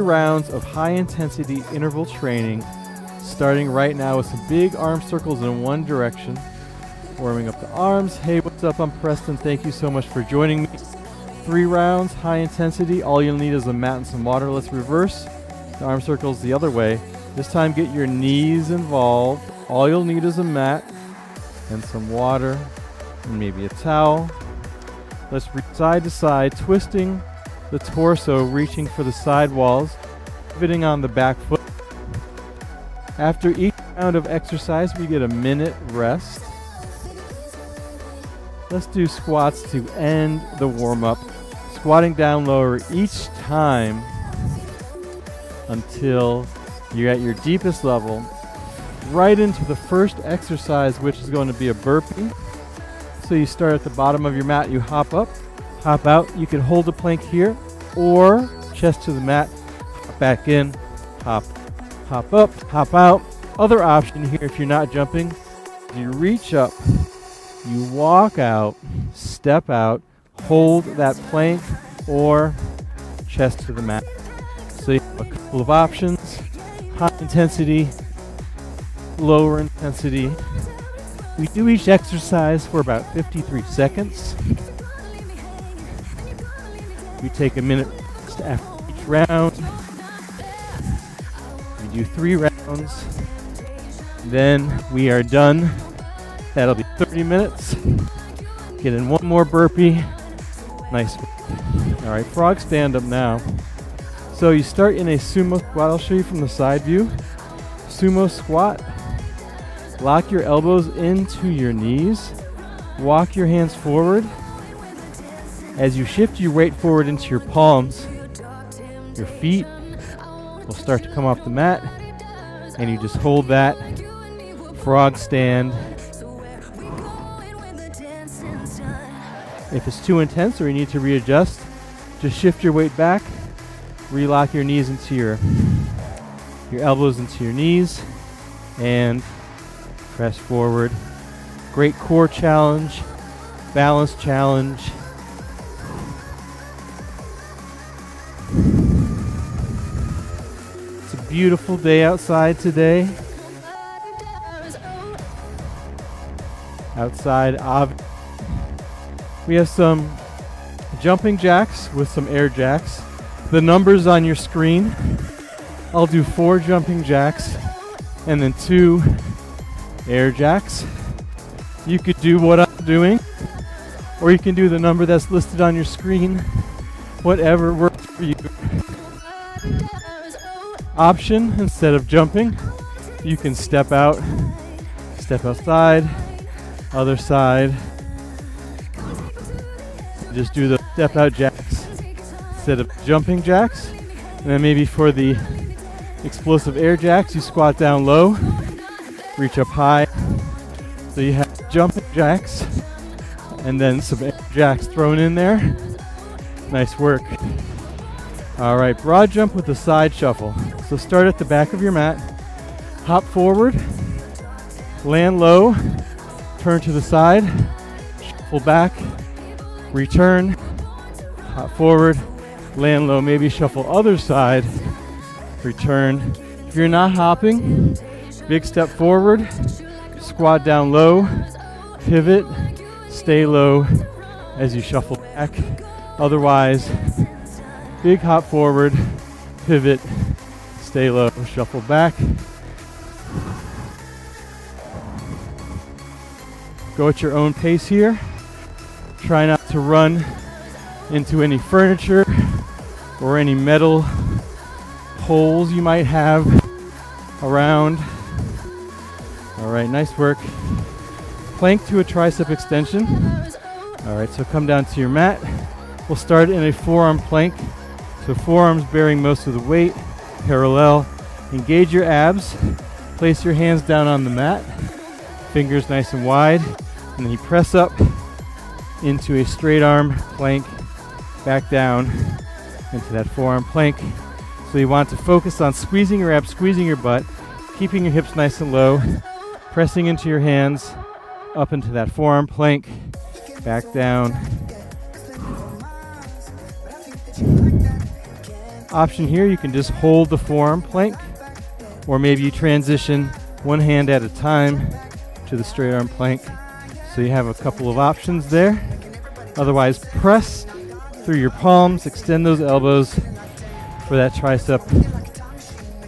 rounds of high-intensity interval training, starting right now with some big arm circles in one direction. Warming up the arms. Hey, what's up? I'm Preston. Thank you so much for joining me. 3 rounds, high intensity. All you'll need is a mat and some water. Let's reverse the arm circles the other way. This time get your knees involved. All you'll need is a mat and some water and maybe a towel. Let's reach side to side, twisting the torso, reaching for the side walls, pivoting on the back foot. After each round of exercise, we get a minute rest. Let's do squats to end the warm-up. Squatting down lower each time until you're at your deepest level. Right into the first exercise, which is going to be a burpee. So you start at the bottom of your mat, you hop up, hop out. You can hold the plank here or chest to the mat, hop back in, hop up, hop out. Other option here, if you're not jumping, you reach up, you walk out, step out, hold that plank or chest to the mat. So you have a couple of options: high intensity, lower intensity. We do each exercise for about 53 seconds. We take a minute after each round. We do 3 rounds. Then we are done. That'll be 30 minutes. Get in one more burpee. Nice. All right, frog stand up now. So you start in a sumo squat. I'll show you from the side view. Sumo squat. Lock your elbows into your knees. Walk your hands forward. As you shift your weight forward into your palms, your feet will start to come off the mat, and you just hold that frog stand. If it's too intense or you need to readjust, just shift your weight back, relock your knees into your elbows into your knees, and press forward. Great core challenge, balance challenge. It's a beautiful day outside today. Outside, we have some jumping jacks with some air jacks. The numbers on your screen. I'll do 4 jumping jacks and then 2 air jacks. You could do what I'm doing, or you can do the number that's listed on your screen. Whatever works for you. Option, instead of jumping, you can step out, step outside, other side. Just do the step out jacks instead of jumping jacks. And then maybe for the explosive air jacks, you squat down low, reach up high. So you have jumping jacks and then some air jacks thrown in there. Nice work. All right, broad jump with the side shuffle. So start at the back of your mat, hop forward, land low, turn to the side, shuffle back, return, hop forward, land low, maybe shuffle other side, return. If you're not hopping, big step forward, squat down low, pivot, stay low as you shuffle back. Otherwise, big hop forward, pivot, stay low, shuffle back. Go at your own pace here. Try not to run into any furniture or any metal holes you might have around. All right, nice work. Plank to a tricep extension. All right, so come down to your mat. We'll start in a forearm plank. So forearms bearing most of the weight, parallel. Engage your abs. Place your hands down on the mat. Fingers nice and wide. And then you press up into a straight arm plank, back down into that forearm plank. So you want to focus on squeezing your abs, squeezing your butt, keeping your hips nice and low, pressing into your hands, up into that forearm plank, back down. Option here, you can just hold the forearm plank, or maybe you transition one hand at a time to the straight arm plank. So you have a couple of options there. Otherwise, press through your palms, extend those elbows for that tricep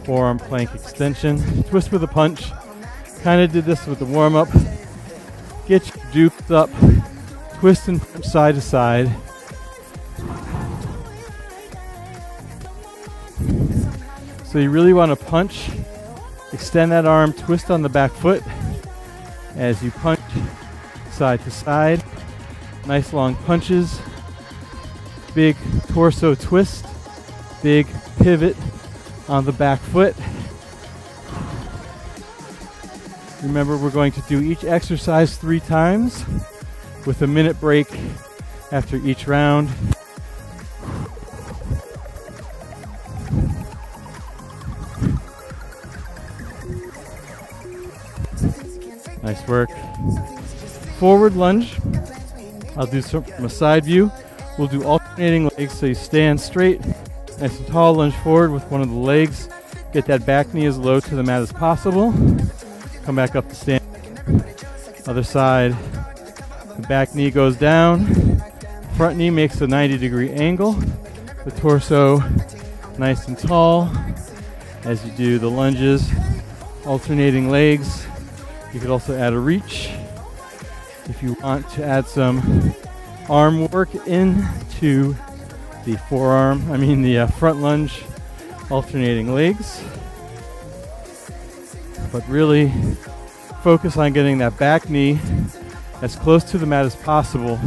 forearm plank extension. Twist with a punch. Kind of did this with the warm up. Get you juked up, twist and punch side to side. So you really want to punch, extend that arm, twist on the back foot as you punch side to side. Nice long punches, big torso twist, big pivot on the back foot. Remember, we're going to do each exercise 3 times with a minute break after each round. Nice work. Forward lunge. I'll do some from a side view. We'll do alternating legs, so you stand straight, nice and tall, lunge forward with one of the legs. Get that back knee as low to the mat as possible. Come back up to stand. Other side. The back knee goes down. Front knee makes a 90-degree angle. The torso nice and tall as you do the lunges. Alternating legs. You could also add a reach if you want to add some arm work into the front lunge, alternating legs. But really focus on getting that back knee as close to the mat as possible.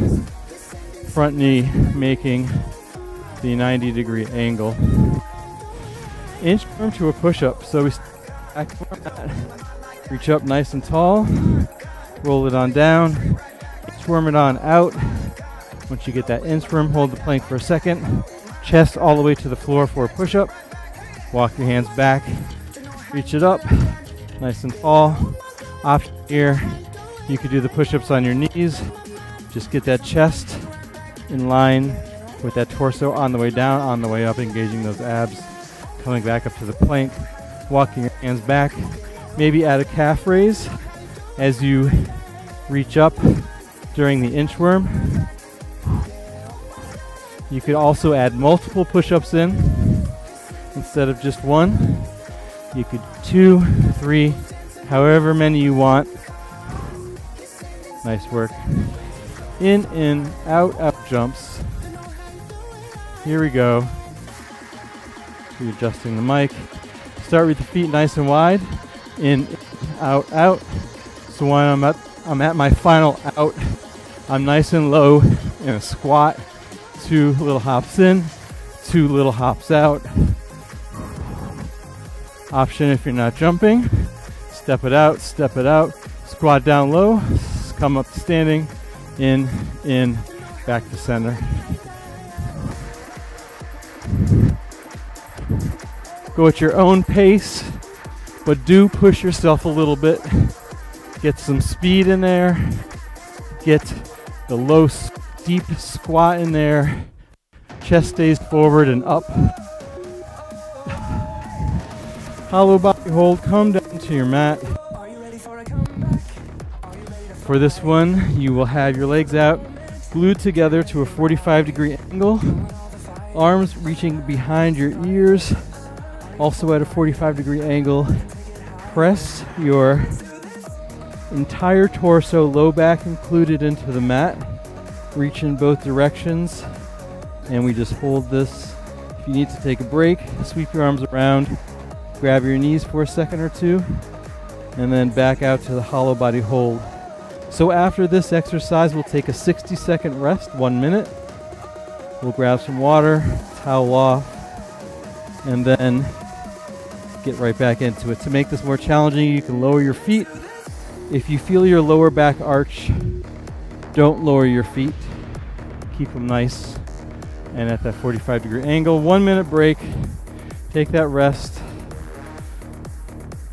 Front knee making the 90-degree angle. Inchworm to a push-up. So we back on that. Reach up nice and tall, roll it on down, inchworm it on out. Once you get that inchworm, hold the plank for a second, chest all the way to the floor for a push-up. Walk your hands back, reach it up, nice and tall. Option here, you could do the push-ups on your knees. Just get that chest in line with that torso on the way down, on the way up, engaging those abs. Coming back up to the plank, walking your hands back. Maybe add a calf raise as you reach up during the inchworm. You could also add multiple push-ups in instead of just one. You could 2, 3, however many you want. Nice work. In, out, out jumps. Here we go. Readjusting the mic. Start with the feet nice and wide. In, out, out. So when I'm at my final out, I'm nice and low in a squat. 2 little hops in, 2 little hops out. Option if you're not jumping, step it out, squat down low, come up to standing, in, back to center. Go at your own pace, but do push yourself a little bit. Get some speed in there. Get the low, deep squat in there. Chest stays forward and up. Hollow body hold, come down to your mat. For this one, you will have your legs out, glued together to a 45-degree angle. Arms reaching behind your ears, also at a 45-degree angle. Press your entire torso, low back included, into the mat. Reach in both directions, and we just hold this. If you need to take a break, sweep your arms around, grab your knees for a second or two, and then back out to the hollow body hold. So after this exercise, we'll take a 60-second rest, 1 minute. We'll grab some water, towel off, and then get right back into it. To make this more challenging, you can lower your feet. If you feel your lower back arch, don't lower your feet. Keep them nice and at that 45-degree angle. 1 minute break. Take that rest.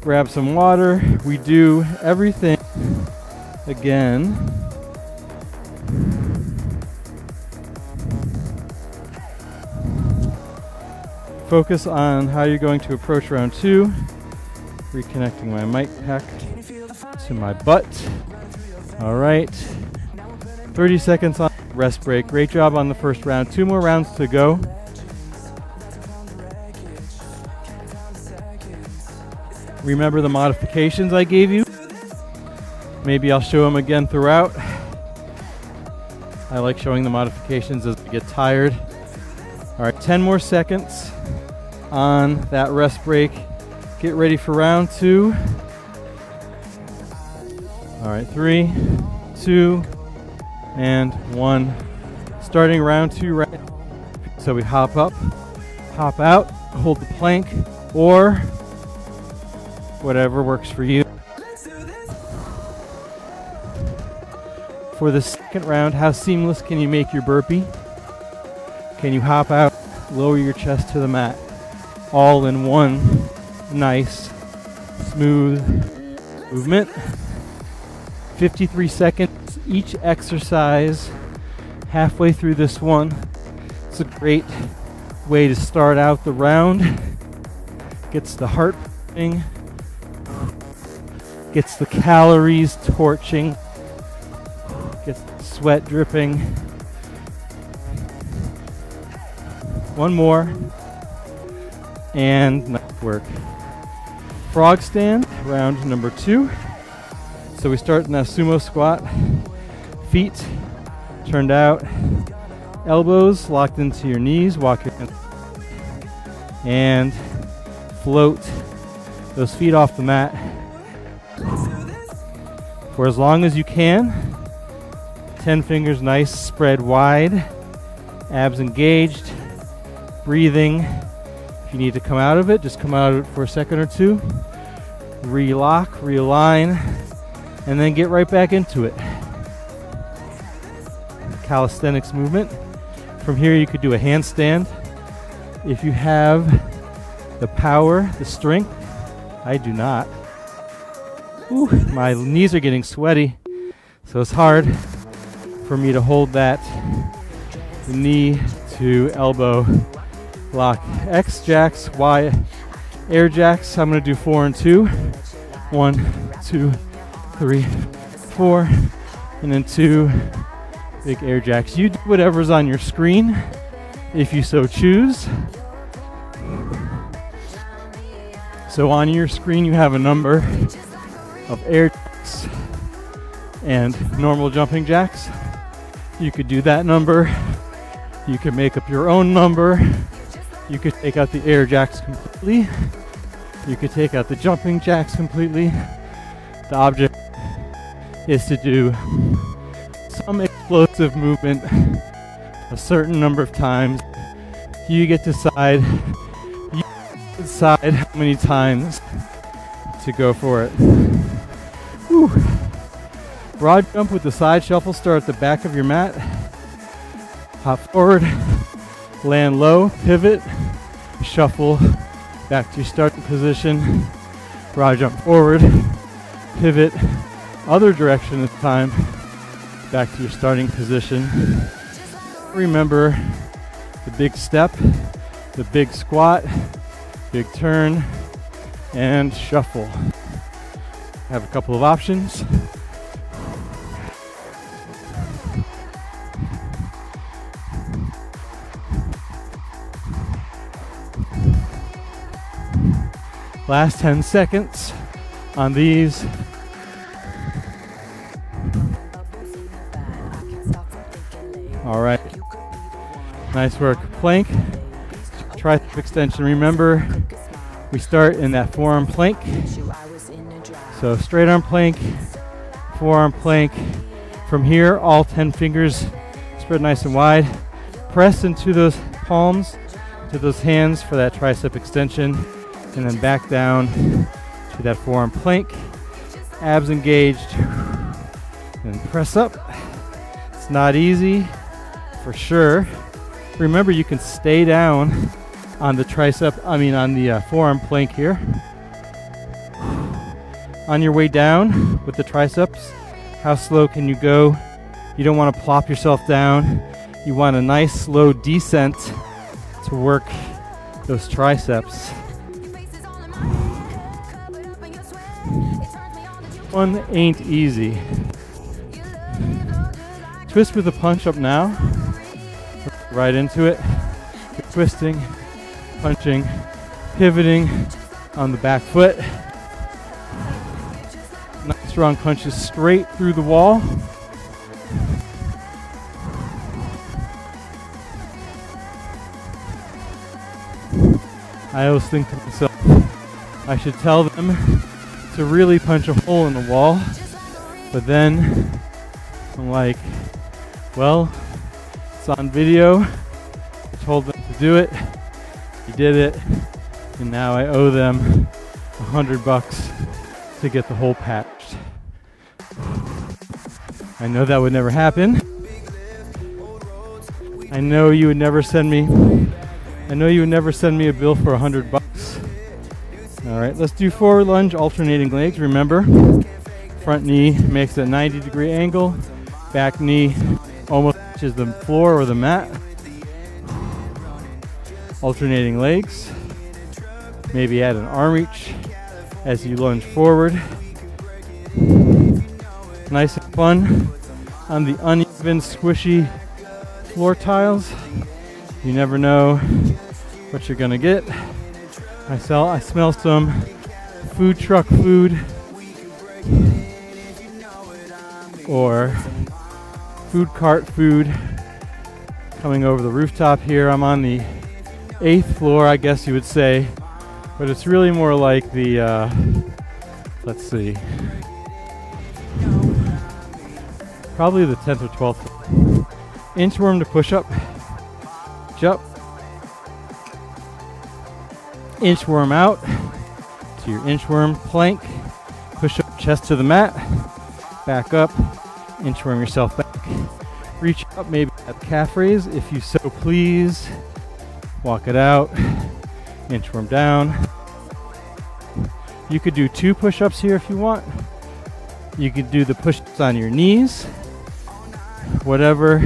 Grab some water. We do everything again. Focus on how you're going to approach round 2. Reconnecting my mic pack to my butt. All right. 30 seconds on rest break. Great job on the first round. 2 more rounds to go. Remember the modifications I gave you? Maybe I'll show them again throughout. I like showing the modifications as I get tired. All right, 10 more seconds on that rest break. Get ready for round 2. All right, 3, 2, and 1. Starting round 2 right. So we hop up, hop out, hold the plank, or whatever works for you. For the second round, how seamless can you make your burpee? Can you hop out, lower your chest to the mat, all in one nice, smooth movement? 53 seconds each exercise. Halfway through this one, it's a great way to start out the round. Gets the heart beating, gets the calories torching, gets the sweat dripping. One more, and nice work. Frog stand, round number 2. So we start in a sumo squat, feet turned out, elbows locked into your knees, walk your hands, and float those feet off the mat for as long as you can. 10 fingers nice, spread wide, abs engaged, breathing. If you need to come out of it, just come out of it for a second or 2. Relock, realign, and then get right back into it. Calisthenics movement. From here you could do a handstand. If you have the power, the strength, I do not. Ooh, my knees are getting sweaty, so it's hard for me to hold that knee to elbow lock. X jacks, Y air jacks. I'm going to do 4 and 2. 1, 2, 3, 4, and then 2 big air jacks. You do whatever's on your screen if you so choose. So on your screen you have a number of air jacks and normal jumping jacks. You could do that number. You could make up your own number. You could take out the air jacks completely. You could take out the jumping jacks completely. The object is to do some explosive movement a certain number of times. You get to decide how many times to go for it. Whew. Broad jump with the side shuffle. Start at the back of your mat. Hop forward, land low, pivot, shuffle back to your starting position. Broad jump forward, pivot, other direction this time, back to your starting position. Remember the big step, the big squat, big turn, and shuffle. Have a couple of options. Last 10 seconds on these. All right. Nice work. Plank, tricep extension. Remember, we start in that forearm plank. So straight arm plank, forearm plank. From here, all 10 fingers spread nice and wide. Press into those palms, to those hands for that tricep extension. And then back down to that forearm plank. Abs engaged. And press up. It's not easy, for sure. Remember, you can stay down on the on the forearm plank here. On your way down with the triceps, how slow can you go? You don't want to plop yourself down. You want a nice slow descent to work those triceps. One ain't easy. Twist with a punch up now. Right into it. You're twisting, punching, pivoting on the back foot. Nice strong punches straight through the wall. I always think to myself, I should tell them to really punch a hole in the wall, but then I'm like, well, it's on video. I told them to do it. He did it, and now I owe them $100 to get the hole patched. I know that would never happen. I know you would never send me a bill for $100. All right, let's do forward lunge, alternating legs. Remember, front knee makes a 90-degree angle. Back knee almost touches the floor or the mat. Alternating legs. Maybe add an arm reach as you lunge forward. Nice and fun on the uneven, squishy floor tiles. You never know what you're gonna get. I smell some food truck food or food cart food coming over the rooftop here. I'm on the 8th floor, I guess you would say, but it's really more like the, let's see, probably the 10th or 12th floor. Inchworm to push up, jump, inchworm out to your inchworm plank, push up chest to the mat, back up, inchworm yourself back, reach up, maybe at calf raise if you so please, walk it out, inchworm down. You could do 2 push-ups here if you want. You could do the push-ups on your knees, whatever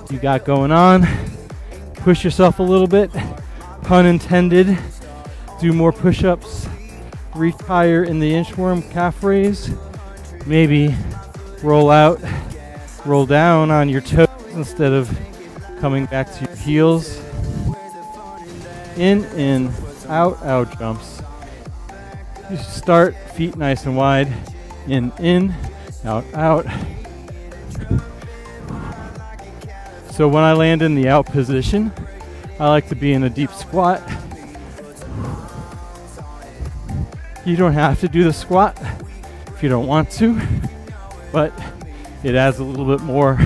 you got going on. Push yourself a little bit, pun intended. Do more push-ups, reach higher in the inchworm calf raise. Maybe roll out, roll down on your toes instead of coming back to your heels. In, out jumps. You start feet nice and wide. In, out. So when I land in the out position, I like to be in a deep squat. You don't have to do the squat if you don't want to, but it adds a little bit more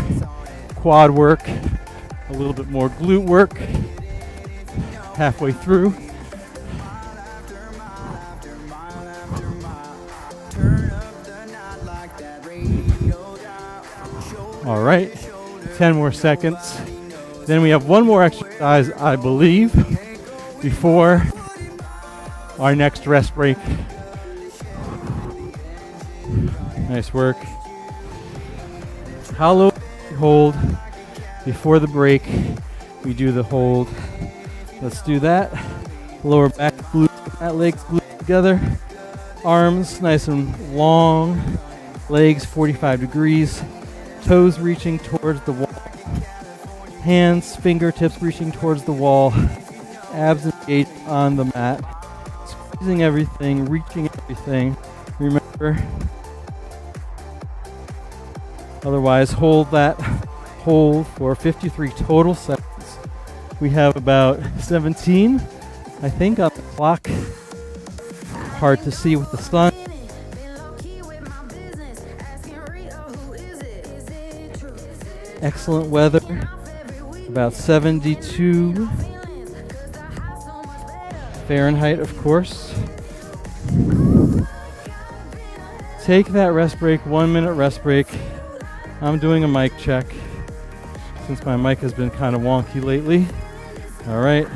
quad work, a little bit more glute work halfway through. All right, 10 more seconds. Then we have one more exercise, I believe, before our next rest break. Nice work. Hollow hold before the break. We do the hold. Let's do that. Lower back, glute, legs glued together. Arms nice and long. Legs 45 degrees. Toes reaching towards the wall. Hands, fingertips reaching towards the wall. Abs engaged on the mat. Squeezing everything, reaching everything. Remember, otherwise hold that hold for 53 total seconds. We have about 17, I think, on the clock. Hard to see with the sun. Excellent weather, about 72 Fahrenheit, of course. Take that rest break, 1 minute rest break. I'm doing a mic check since my mic has been kind of wonky lately. All right,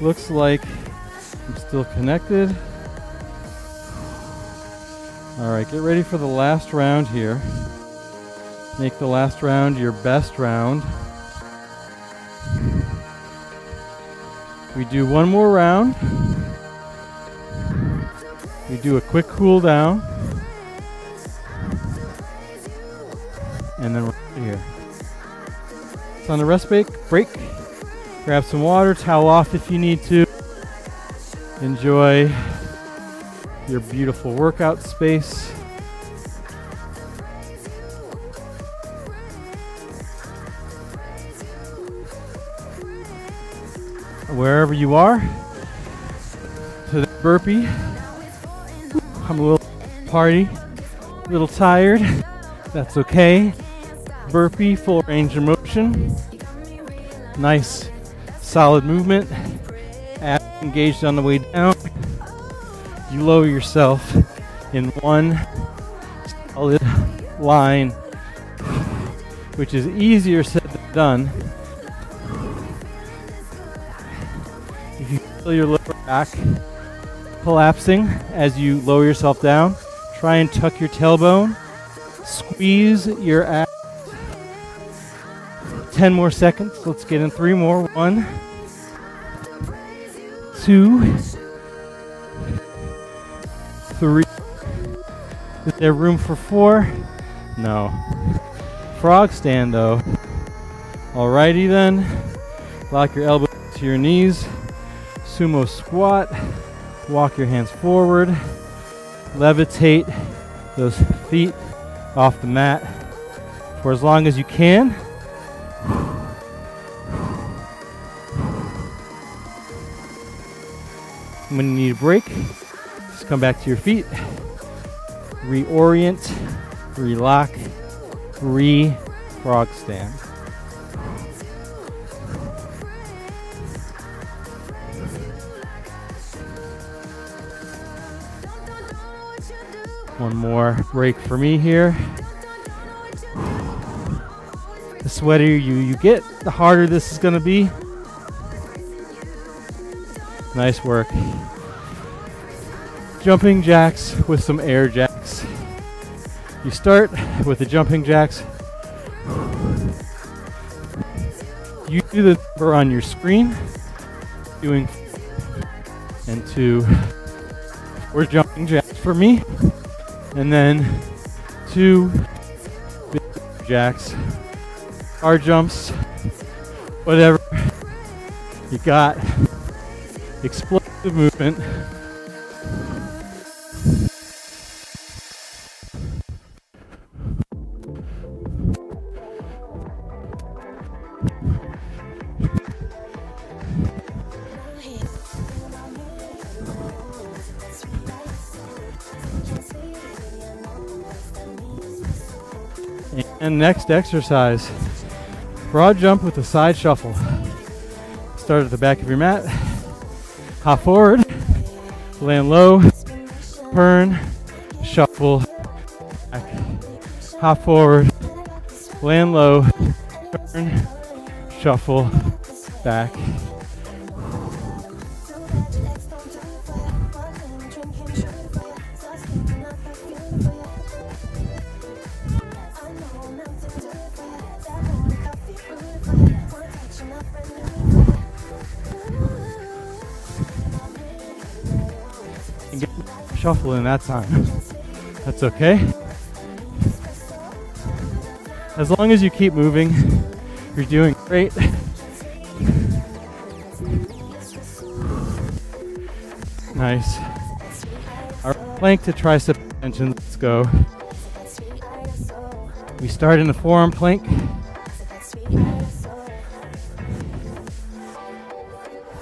looks like I'm still connected. All right, get ready for the last round here. Make the last round your best round. We do one more round. We do a quick cool down. And then we're here. So on the rest break, grab some water, towel off if you need to. Enjoy your beautiful workout space. Wherever you are, to the burpee. I'm a little party, a little tired. That's okay. Burpee, full range of motion. Nice, solid movement. Abs engaged on the way down. You lower yourself in one solid line, which is easier said than done. If you feel your lower back collapsing as you lower yourself down, try and tuck your tailbone. Squeeze your abs. 10 more seconds. Let's get in 3 more. 1, 2, 3. Is there room for 4? No. Frog stand though. Alrighty then. Lock your elbows to your knees. Sumo squat. Walk your hands forward. Levitate those feet off the mat for as long as you can. When you need a break, just come back to your feet. Reorient, relock, frog stand. One more break for me here. The sweatier you get, the harder this is going to be. Nice work. Jumping jacks with some air jacks. You start with the jumping jacks. You do the number on your screen. Doing and 2 4 jumping jacks for me. And then 2 big jacks, bar jumps, whatever you got. Explosive movement. And next exercise, broad jump with a side shuffle. Start at the back of your mat, hop forward, land low, turn, shuffle, back, hop forward, land low, turn, shuffle, back. Shuffle in that time. That's okay. As long as you keep moving, you're doing great. Nice. Our plank to tricep extension. Let's go. We start in the forearm plank.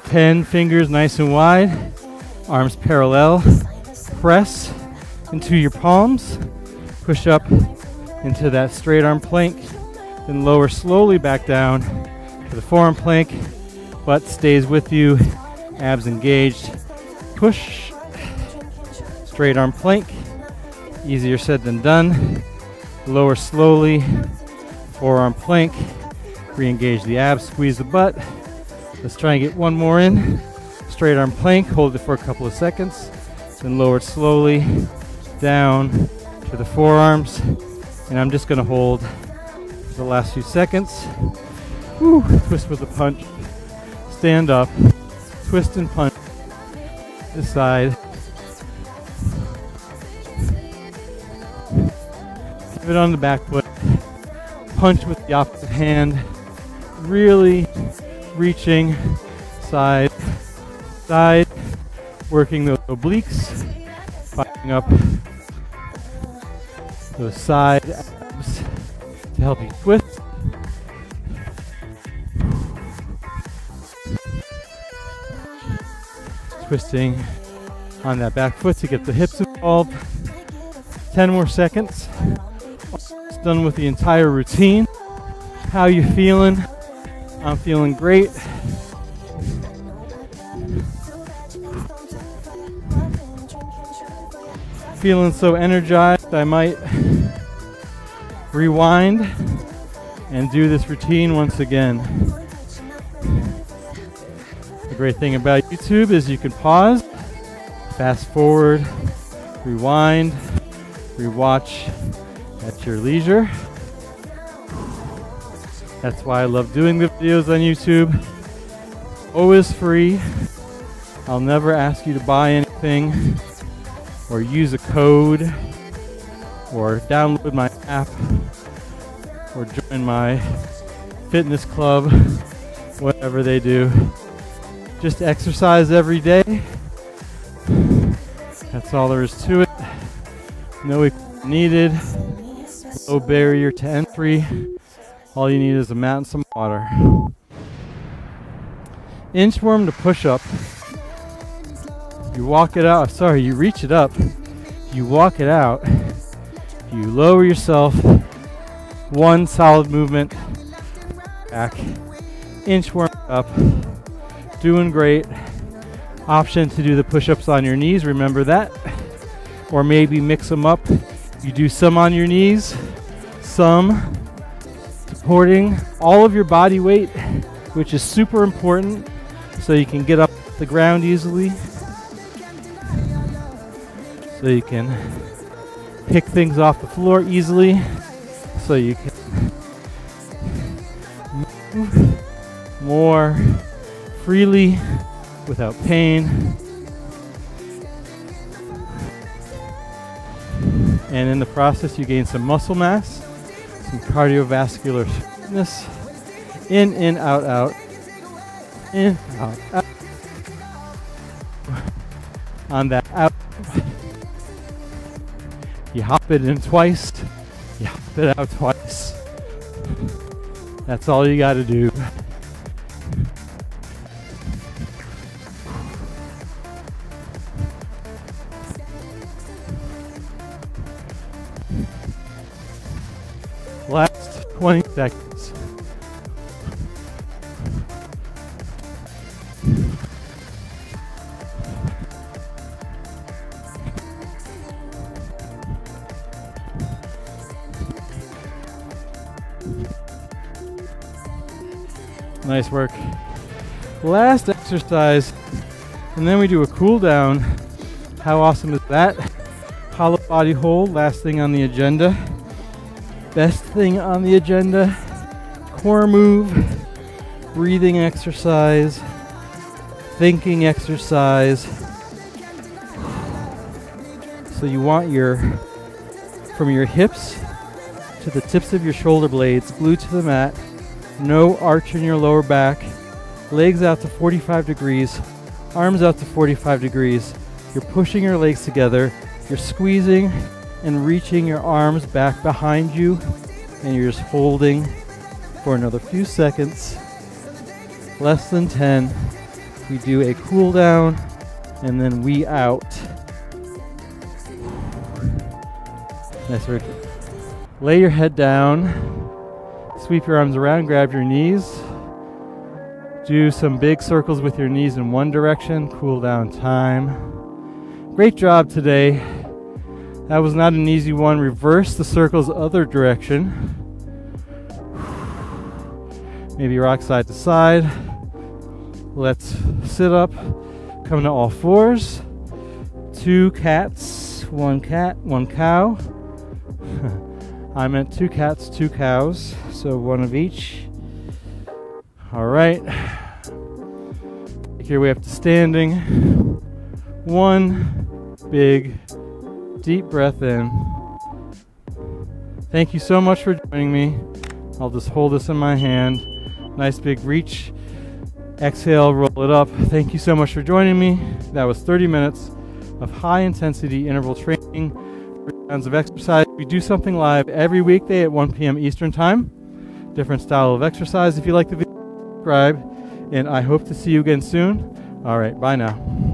10 fingers nice and wide. Arms parallel. Press into your palms, push up into that straight arm plank, then lower slowly back down to the forearm plank. Butt stays with you, abs engaged. Push, straight arm plank, easier said than done. Lower slowly, forearm plank, re-engage the abs, squeeze the butt. Let's try and get one more in. Straight arm plank, hold it for a couple of seconds. Then lower it slowly down to the forearms. And I'm just gonna hold for the last few seconds. Woo, twist with a punch. Stand up, twist and punch this side. Pivot on the back foot. Punch with the opposite hand. Really reaching side, side. Working those obliques. Firing up those side abs to help you twist. Twisting on that back foot to get the hips involved. 10 more seconds. Almost done with the entire routine. How you feeling? I'm feeling great. Feeling so energized, I might rewind and do this routine once again. The great thing about YouTube is you can pause, fast forward, rewind, rewatch at your leisure. That's why I love doing the videos on YouTube. Always free. I'll never ask you to buy anything or use a code or download my app or join my fitness club, whatever they do. Just exercise every day. That's all there is to it. No equipment needed. Low barrier to entry. All you need is a mat and some water. Inchworm to push up. You walk it out. Sorry, you reach it up. You walk it out. You lower yourself. One solid movement. Back. Inchworm up. Doing great. Option to do the push-ups on your knees. Remember that. Or maybe mix them up. You do some on your knees. Some supporting all of your body weight, which is super important so you can get up the ground easily. So you can pick things off the floor easily. So you can move more freely without pain. And in the process, you gain some muscle mass, some cardiovascular fitness. In, out, out. In, out, out. On that out, you hop it in twice, you hop it out twice. That's all you got to do. Last 20 seconds. Nice work. Last exercise, and then we do a cool down. How awesome is that? Hollow body hold, last thing on the agenda. Best thing on the agenda, core move, breathing exercise, thinking exercise. So you want from your hips to the tips of your shoulder blades glued to the mat. No arch in your lower back. Legs out to 45 degrees. Arms out to 45 degrees. You're pushing your legs together. You're squeezing and reaching your arms back behind you. And you're just holding for another few seconds. Less than 10. We do a cool down and then we out. Nice work. Lay your head down. Sweep your arms around, grab your knees. Do some big circles with your knees in one direction. Cool down time. Great job today. That was not an easy one. Reverse the circles other direction. Maybe rock side to side. Let's sit up. Come to all fours. 2 cats, 1 cat, 1 cow. I meant 2 cats, 2 cows, so one of each. All right. Take your way up to standing. One big deep breath in. Thank you so much for joining me. I'll just hold this in my hand. Nice big reach. Exhale, roll it up. Thank you so much for joining me. That was 30 minutes of high intensity interval training, rounds of exercise. We do something live every weekday at 1 p.m. Eastern Time. Different style of exercise. If you like the video, subscribe. And I hope to see you again soon. All right, bye now.